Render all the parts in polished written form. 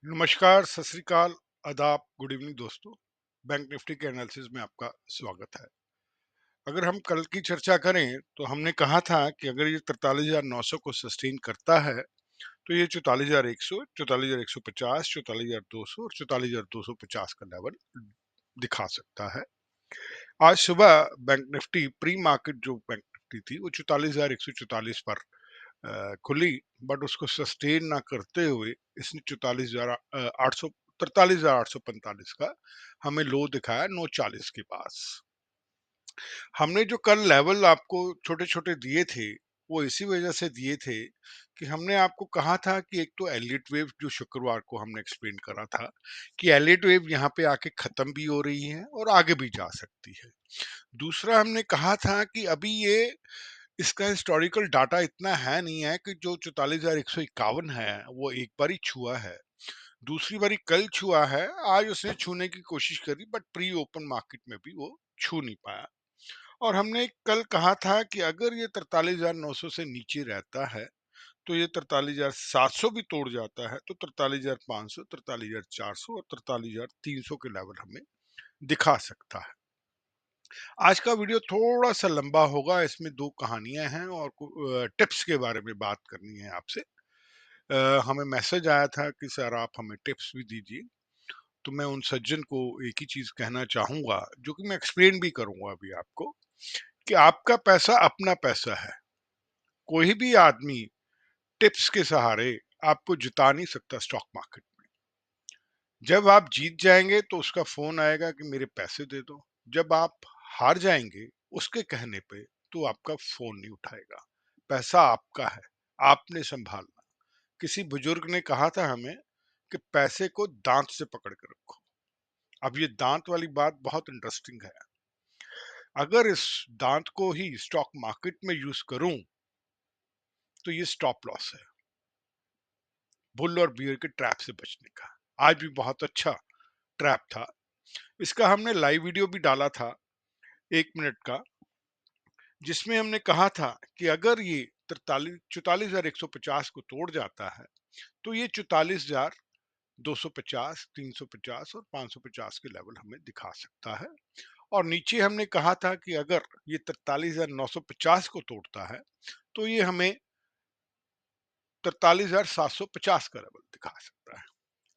नमस्कार, सत श्री अकाल, आदाब, गुड इवनिंग दोस्तों। बैंक निफ्टी के एनालिसिस में आपका स्वागत है। अगर हम कल की चर्चा करें तो हमने कहा था कि अगर ये 43,900 को सस्टेन करता है तो ये 44,100, 44,150, 44,200 और 44,250 का लेवल दिखा सकता है। आज सुबह बैंक निफ्टी प्री मार्केट जो बैंक निफ्टी थी वो 44,144 पर खुली, बट उसको सस्टेन ना करते हुए इसने 44,800 43,845 का हमें लो दिखाया 940 के पास। हमने जो कल लेवल आपको छोटे छोटे दिए थे वो इसी वजह से दिए थे कि हमने आपको कहा था कि एक तो एलियट वेव जो शुक्रवार को हमने एक्सप्लेन करा था कि एलियट वेव यहाँ पे आके खत्म भी हो रही है और आगे भी जा सकती है। दूसरा हमने कहा था कि अभी ये इसका हिस्टोरिकल डाटा इतना है नहीं है कि जो 44,151 है वो एक बार ही छुआ है, दूसरी बारी कल छुआ है, आज उसने छूने की कोशिश करी बट प्री ओपन मार्केट में भी वो छू नहीं पाया। और हमने कल कहा था कि अगर ये 43,900 से नीचे रहता है तो ये 43,700 भी तोड़ जाता है तो 43,500, 43,400 और 43,300 के लेवल हमें दिखा सकता है। आज का वीडियो थोड़ा सा लंबा होगा, इसमें दो कहानियां हैं और टिप्स के बारे में बात करनी है आपसे। हमें मैसेज आया था कि सर आप हमें टिप्स भी दीजिए, तो मैं उन सज्जन को एक ही चीज कहना चाहूंगा जो कि मैं एक्सप्लेन भी करूंगा अभी आपको, कि आपका पैसा अपना पैसा है। कोई भी आदमी टिप्स के सहारे आपको जिता नहीं सकता स्टॉक मार्केट में। जब आप जीत जाएंगे तो उसका फोन आएगा कि मेरे पैसे दे दो, जब आप हार जाएंगे उसके कहने पे तो आपका फोन नहीं उठाएगा। पैसा आपका है, आपने संभालना। किसी बुजुर्ग ने कहा था हमें कि पैसे को दांत से पकड़ के रखो। अब ये दांत वाली बात बहुत इंटरेस्टिंग है। अगर इस दांत को ही स्टॉक मार्केट में यूज करूं तो ये स्टॉप लॉस है, बुल और बियर के ट्रैप से बचने का। आज भी बहुत अच्छा ट्रैप था, इसका हमने लाइव वीडियो भी डाला था 1 मिनट का, जिसमें हमने कहा था कि अगर ये 44,150 को तोड़ जाता है तो ये 44,250, 350 और 550 के लेवल हमें दिखा सकता है। और नीचे हमने कहा था कि अगर ये 43,950 को तोड़ता है तो ये हमें 43,750 का लेवल दिखा सकता है।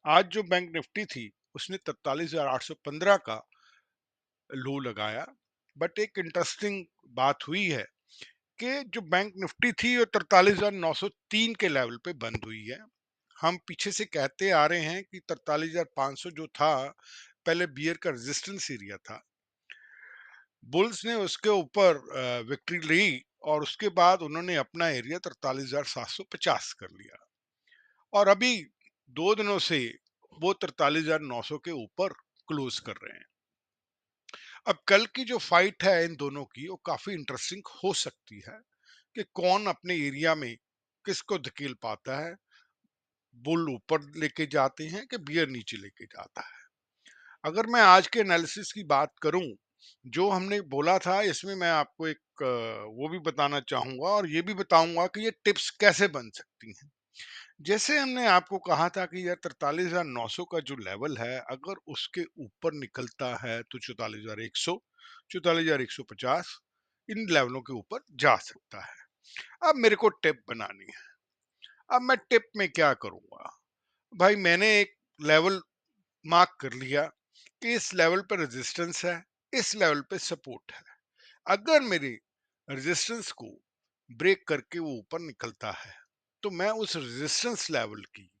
आज जो बैंक निफ्टी थी उसने 43,815 का लो लगाया, बट एक इंटरेस्टिंग बात हुई है कि जो बैंक निफ्टी थी वो 43,903 के लेवल पे बंद हुई है। हम पीछे से कहते आ रहे हैं कि 43,500 जो था पहले बियर का रेजिस्टेंस एरिया था। बुल्स ने उसके ऊपर विक्ट्री ली और उसके बाद उन्होंने अपना एरिया 43,750 कर लिया और अभी 2 दिनों से वो 43,900 के ऊपर क्लोज कर रहे हैं। अब कल की जो फाइट है इन दोनों की वो काफी इंटरेस्टिंग हो सकती है कि कौन अपने एरिया में किसको धकेल पाता है। बुल ऊपर लेके जाते हैं कि बियर नीचे लेके जाता है। अगर मैं आज के एनालिसिस की बात करूं, जो हमने बोला था इसमें मैं आपको एक वो भी बताना चाहूंगा और ये भी बताऊंगा कि ये टिप्स कैसे बन सकती हैं। जैसे हमने आपको कहा था कि यार 43,900 का जो लेवल है अगर उसके ऊपर निकलता है तो 44,100, 44,150 इन लेवलों के ऊपर जा सकता है। अब मेरे को टिप बनानी है। अब मैं टिप में क्या करूंगा? भाई मैंने एक लेवल मार्क कर लिया कि इस लेवल पे रेजिस्टेंस है, इस लेवल पे सपोर्ट है। अगर मेरे रेजिस्टेंस को ब्रेक करके वो ऊपर निकलता है तो मैं उस रेजिस्टेंस लेवल की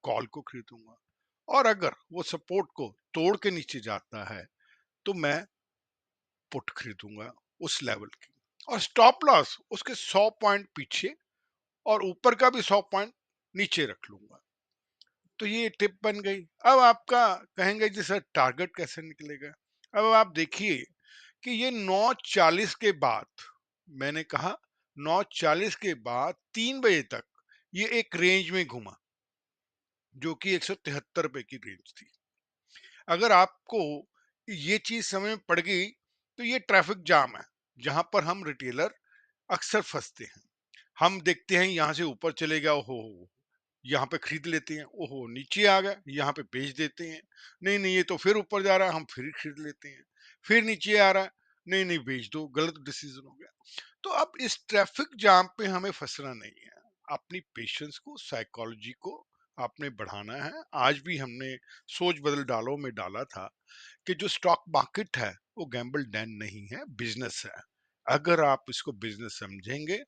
कॉल को खरीदूंगा, और अगर वो सपोर्ट को तोड़ के नीचे जाता है तो मैं पुट खरीदूंगा उस लेवल की, और स्टॉप लॉस उसके 100 पॉइंट पीछे और ऊपर का भी 100 पॉइंट नीचे रख लूंगा। तो ये टिप बन गई। अब आपका कहेंगे जी सर टारगेट कैसे निकलेगा? अब आप देखिए कि ये 9:40 के बाद, मैंने कहा 9:40 के बाद 3 बजे तक ये एक रेंज में घुमा जो कि 173 रुपए की रेंज थी। अगर आपको ये चीज समझ में पड़ गई तो ये ट्रैफिक जाम है जहां पर हम रिटेलर अक्सर फंसते हैं। हम देखते हैं यहां से ऊपर चले गया, हो यहाँ पे खरीद लेते हैं, ओहो नीचे आ गया, यहाँ पे बेच देते हैं, नहीं नहीं ये तो फिर ऊपर जा रहा है, हम फिर खरीद लेते हैं, फिर नीचे आ रहा है, नहीं नहीं बेच दो, गलत डिसीजन हो गया। तो अब इस ट्रैफिक जाम पे हमें फंसना नहीं है, अपनी पेशेंस को, साइकोलॉजी को आपने बढ़ाना है। आज भी हमने सोच बदल डालो में डाला था कि जो स्टॉक मार्केट है वो गैम्बल डैन नहीं है, बिजनेस है। अगर आप इसको बिजनेस समझेंगे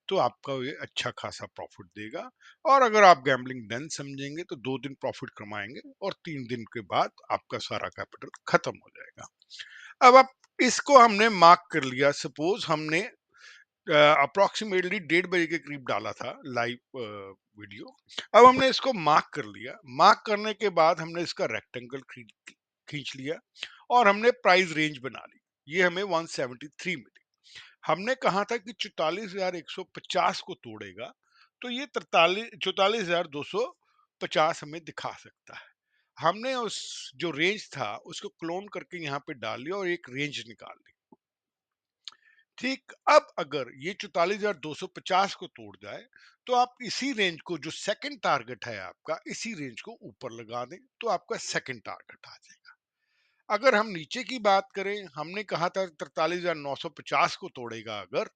तो आपका ये अच्छा खासा प्रॉफिट देगा, और अगर आप गैम्बलिंग डन समझेंगे तो 2 दिन प्रॉफिट कमाएंगे और 3 दिन के बाद आपका सारा कैपिटल खत्म हो जाएगा। अब आप इसको हमने मार्क कर लिया, सपोज हमने अप्रोक्सीमेटली 1:30 बजे के करीब डाला था लाइव वीडियो। अब हमने इसको मार्क कर लिया, मार्क करने के बाद हमने इसका रेक्टेंगल खींच लिया और हमने प्राइस रेंज बना ली, ये हमें 173 मिली। हमने कहा था कि 44,150 को तोड़ेगा तो ये 44,250 हमें दिखा सकता है। हमने उस जो रेंज था उसको क्लोन करके यहाँ पे डाल लिया और एक रेंज निकाल ली। ठीक, अब अगर ये 44,250 को तोड़ जाए तो आप इसी रेंज को, जो सेकंड टारगेट है आपका, इसी रेंज को ऊपर लगा दें तो आपका सेकंड टारगेट आ जाएगा। अगर हम नीचे की बात करें, हमने कहा था 43,950 को तोड़ेगा अगर,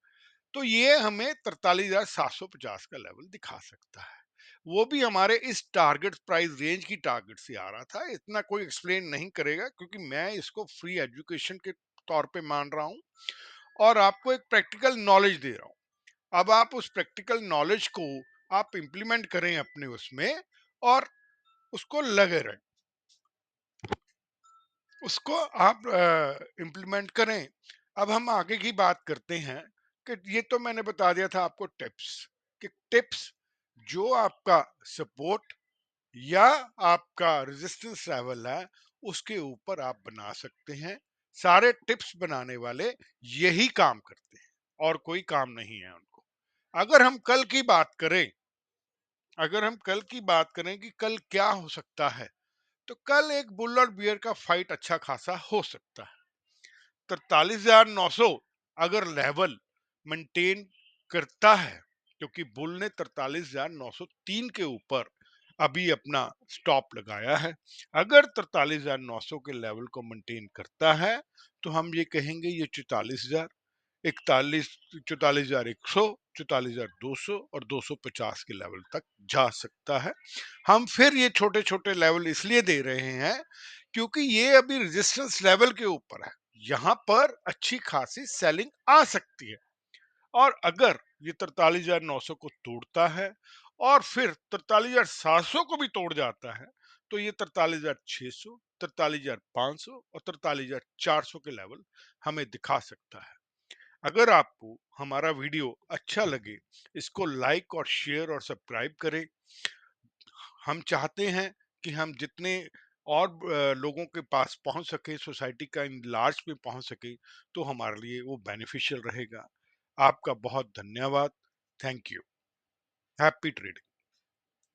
तो ये हमें 43,750 का लेवल दिखा सकता है। वो भी हमारे इस टारगेट प्राइस रेंज की टारगेट से आ रहा था। इतना कोई एक्सप्लेन नहीं करेगा क्योंकि मैं इसको फ्री एजुकेशन के तौर पे मान रहा हूँ और आपको एक प्रैक्टिकल नॉलेज दे रहा हूँ। अब आप उस प्रैक्टिकल नॉलेज को आप इंप्लीमेंट करें अपने उसमें और उसको लगे रहें, उसको आप इम्प्लीमेंट करें। अब हम आगे की बात करते हैं कि ये तो मैंने बता दिया था आपको टिप्स, कि टिप्स जो आपका सपोर्ट या आपका रेजिस्टेंस लेवल है उसके ऊपर आप बना सकते हैं। सारे टिप्स बनाने वाले यही काम करते हैं और कोई काम नहीं है उनको। अगर हम कल की बात करें, अगर हम कल की बात करें कि कल क्या हो सकता है, तो कल एक बुल और बियर का फाइट अच्छा खासा हो सकता है। 43,900 अगर लेवल मेंटेन करता है, क्योंकि बुल ने 43,903 के ऊपर अभी अपना स्टॉप लगाया है। अगर 43,900 के लेवल को मेंटेन करता है तो हम ये कहेंगे ये 44,000, 41, 44,100, 44,200 और 250 के लेवल तक जा सकता है। हम फिर ये छोटे छोटे लेवल इसलिए दे रहे हैं क्योंकि ये अभी रेजिस्टेंस लेवल के ऊपर है, यहाँ पर अच्छी खासी सेलिंग आ सकती है। और अगर ये 43,900 को तोड़ता है और फिर 43,700 को भी तोड़ जाता है तो ये 43,600, 43,500 और 43,400 के लेवल हमें दिखा सकता है। अगर आपको हमारा वीडियो अच्छा लगे, इसको लाइक और शेयर और सब्सक्राइब करें। हम चाहते हैं कि हम जितने और लोगों के पास पहुंच सके, सोसाइटी का इन लार्ज में पहुंच सके, तो हमारे लिए वो बेनिफिशियल रहेगा। आपका बहुत धन्यवाद। Thank you. Happy trading.